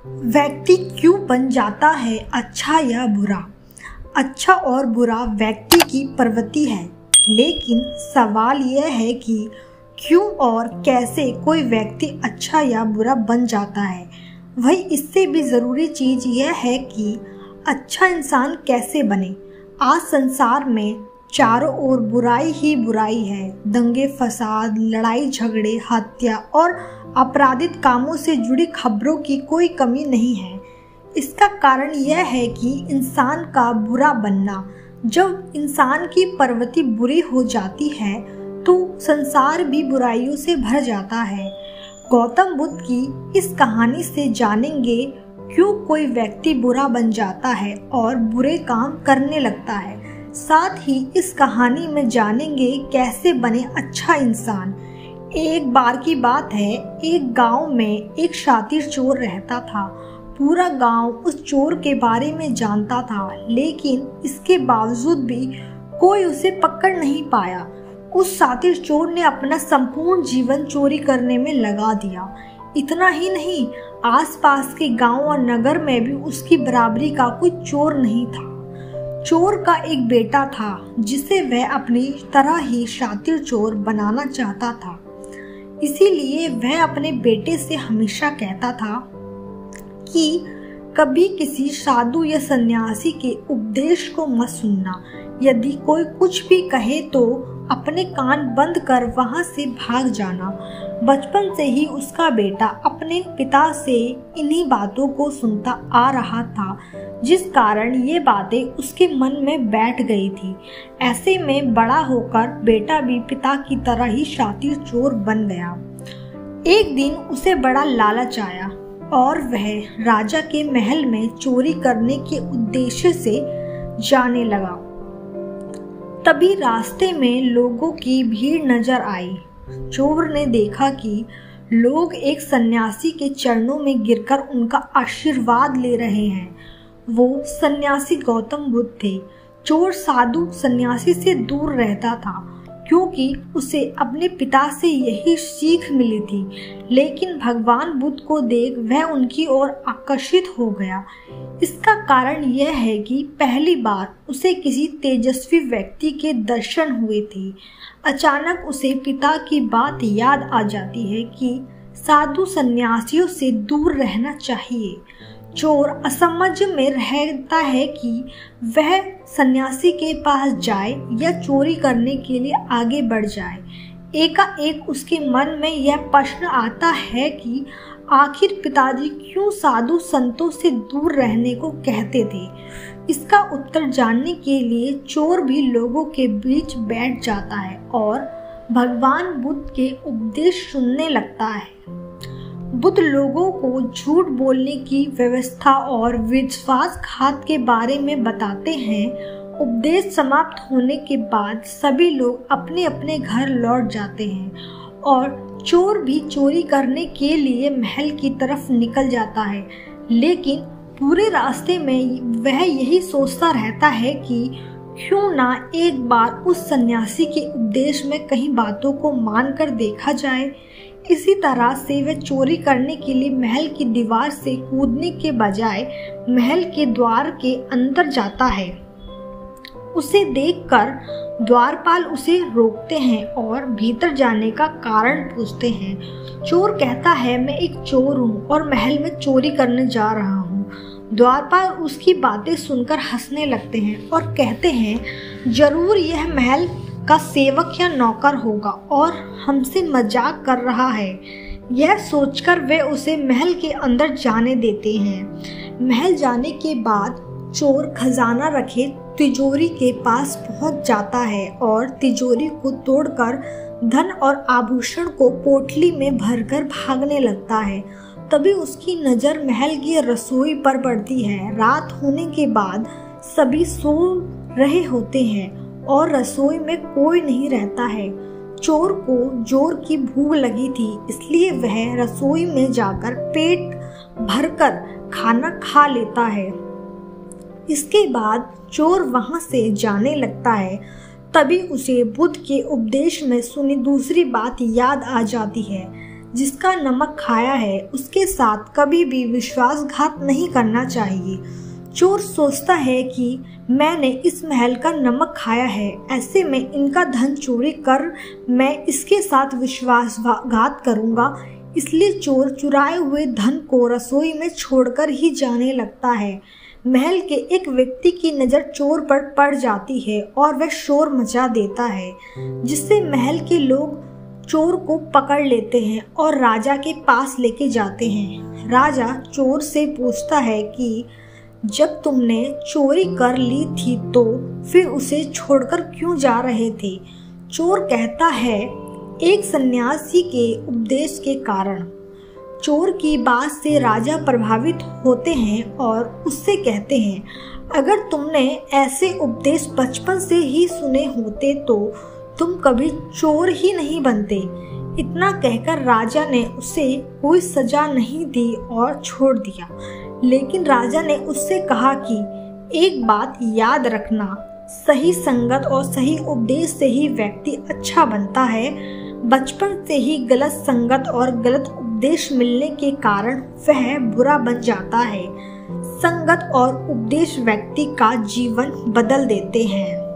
व्यक्ति क्यों बन जाता है अच्छा या बुरा? अच्छा और बुरा व्यक्ति की प्रवृत्ति है, लेकिन सवाल यह है कि क्यों और कैसे कोई व्यक्ति अच्छा या बुरा बन जाता है। वही इससे भी ज़रूरी चीज़ यह है कि अच्छा इंसान कैसे बने। आज संसार में चारों ओर बुराई ही बुराई है। दंगे फसाद, लड़ाई झगड़े, हत्या और आपराधिक कामों से जुड़ी खबरों की कोई कमी नहीं है। इसका कारण यह है कि इंसान का बुरा बनना। जब इंसान की प्रवृत्ति बुरी हो जाती है तो संसार भी बुराइयों से भर जाता है। गौतम बुद्ध की इस कहानी से जानेंगे क्यों कोई व्यक्ति बुरा बन जाता है और बुरे काम करने लगता है। साथ ही इस कहानी में जानेंगे कैसे बने अच्छा इंसान। एक बार की बात है, एक गांव में एक शातिर चोर रहता था। पूरा गांव उस चोर के बारे में जानता था, लेकिन इसके बावजूद भी कोई उसे पकड़ नहीं पाया। उस शातिर चोर ने अपना संपूर्ण जीवन चोरी करने में लगा दिया। इतना ही नहीं, आसपास के गांव और नगर में भी उसकी बराबरी का कोई चोर नहीं था। चोर का एक बेटा था जिसे वह अपनी तरह ही शातिर चोर बनाना चाहता था। इसीलिए वह अपने बेटे से हमेशा कहता था कि कभी किसी साधु या सन्यासी के उपदेश को मत सुनना। यदि कोई कुछ भी कहे तो अपने कान बंद कर वहां से भाग जाना। बचपन से ही उसका बेटा अपने पिता से इन्हीं बातों को सुनता आ रहा था, जिस कारण ये बातें उसके मन में बैठ गई थी। ऐसे में बड़ा होकर बेटा भी पिता की तरह ही शातिर चोर बन गया। एक दिन उसे बड़ा लालच आया और वह राजा के महल में चोरी करने के उद्देश्य से जाने लगा। तभी रास्ते में लोगों की भीड़ नजर आई। चोर ने देखा कि लोग एक सन्यासी के चरणों में गिरकर उनका आशीर्वाद ले रहे हैं। वो सन्यासी गौतम बुद्ध थे। चोर साधु सन्यासी से दूर रहता था क्योंकि उसे अपने पिता से यही सीख मिली थी, लेकिन भगवान बुद्ध को देख वह उनकी ओर आकर्षित हो गया। इसका कारण यह है कि पहली बार उसे किसी तेजस्वी व्यक्ति के दर्शन हुए थे। अचानक उसे पिता की बात याद आ जाती है कि साधु सन्यासियों से दूर रहना चाहिए। चोर असमंजस में रहता है कि वह सन्यासी के पास जाए या चोरी करने के लिए आगे बढ़ जाए। एकाएक उसके मन में यह प्रश्न आता है कि आखिर पिताजी क्यों साधु संतों से दूर रहने को कहते थे। इसका उत्तर जानने के लिए चोर भी लोगों के बीच बैठ जाता है और भगवान बुद्ध के उपदेश सुनने लगता है। बुद्ध लोगों को झूठ बोलने की व्यवस्था और विश्वासघात के बारे में बताते हैं। उपदेश समाप्त होने के बाद सभी लोग अपने अपने घर लौट जाते हैं और चोर भी चोरी करने के लिए महल की तरफ निकल जाता है। लेकिन पूरे रास्ते में वह यही सोचता रहता है कि क्यों ना एक बार उस सन्यासी के उपदेश में कहीं बातों को मानकर देखा जाए। इसी तरह से वह चोरी करने के लिए महल की दीवार से कूदने के बजाय महल के द्वार के अंदर जाता है। उसे देखकर द्वारपाल उसे रोकते हैं और भीतर जाने का कारण पूछते हैं। चोर कहता है, मैं एक चोर हूँ और महल में चोरी करने जा रहा हूँ। द्वारपाल उसकी बातें सुनकर हंसने लगते हैं और कहते हैं, जरूर यह महल का सेवक या नौकर होगा और हमसे मजाक कर रहा है। यह सोचकर वे उसे महल के अंदर जाने देते हैं। महल जाने के बाद चोर खजाना रखे तिजोरी के पास पहुंच जाता है और तिजोरी को तोड़कर धन और आभूषण को पोटली में भरकर भागने लगता है। तभी उसकी नज़र महल की रसोई पर पड़ती है। रात होने के बाद सभी सो रहे होते हैं और रसोई में कोई नहीं रहता है। चोर को जोर की भूख लगी थी, इसलिए वह रसोई में जाकर पेट भरकर खाना खा लेता है। इसके बाद चोर वहां से जाने लगता है। तभी उसे बुद्ध के उपदेश में सुनी दूसरी बात याद आ जाती है। जिसका नमक खाया है उसके साथ कभी भी विश्वासघात नहीं करना चाहिए। चोर सोचता है कि मैंने इस महल का नमक खाया है, ऐसे में इनका धन चोरी कर मैं इसके साथ विश्वासघात करूंगा, इसलिए चोर चुराए हुए धन को रसोई में छोड़कर ही जाने लगता है। महल के एक व्यक्ति की नज़र चोर पर पड़ जाती है और वह शोर मचा देता है, जिससे महल के लोग चोर को पकड़ लेते हैं और राजा के पास लेके जाते हैं। राजा चोर से पूछता है कि जब तुमने चोरी कर ली थी तो फिर उसे छोड़कर क्यों जा रहे थे? चोर कहता है, एक सन्यासी के उपदेश के कारण। चोर की बात से राजा प्रभावित होते हैं और उससे कहते हैं, अगर तुमने ऐसे उपदेश बचपन से ही सुने होते तो तुम कभी चोर ही नहीं बनते। इतना कहकर राजा ने उसे कोई सजा नहीं दी और छोड़ दिया। लेकिन राजा ने उससे कहा कि एक बात याद रखना, सही संगत और सही उपदेश से ही व्यक्ति अच्छा बनता है। बचपन से ही गलत संगत और गलत उपदेश मिलने के कारण वह बुरा बन जाता है। संगत और उपदेश व्यक्ति का जीवन बदल देते हैं।